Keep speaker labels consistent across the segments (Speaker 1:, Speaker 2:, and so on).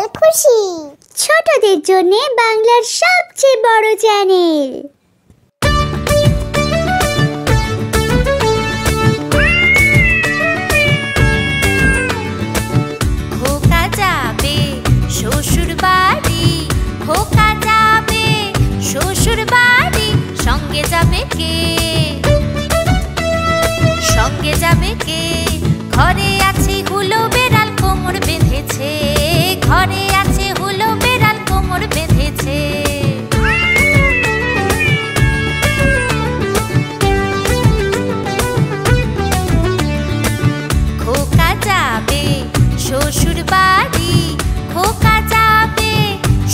Speaker 1: Channel খুশি, ছোটদের জন্য বাংলার সবচেয়ে বড় চ্যানেল।
Speaker 2: খোকা যাবে শ্বশুর বাড়ি, খোকা যাবে শ্বশুর বাড়ি, সঙ্গে যাবে কে, সঙ্গে যাবে কে? ঘরে আছে হুলো বেড়াল কোমর বেঁধেছে, ঘরে আছে হুলো বেড়াল কোমর বেঁধেছে। খোকা যাবে শ্বশুর বাড়ি, খোকা যাবে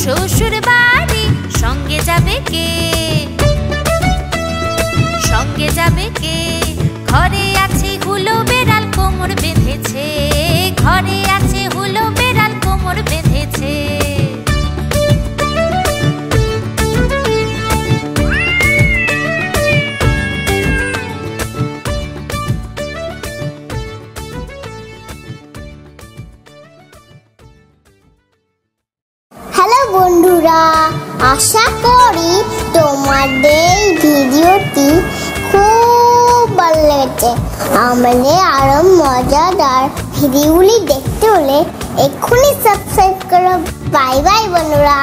Speaker 2: শ্বশুর বাড়ি, সঙ্গে যাবে কে, সঙ্গে যাবে কে? ঘরে আছে হুলো বেড়াল কোমর বেঁধেছে, ঘরে আছে হুলো বেড়াল কোমর বেঁধেছে।
Speaker 1: হ্যালো বন্ধুরা, আশা করি তোমাদের ভিডিওটি খুব ভালো লেগেছে। আমাদের আরো মজাদার ভিডিওগুলি দেখতে হলে এক্ষুনি সাবস্ক্রাইব করো। বাই বাই বন্ধুরা।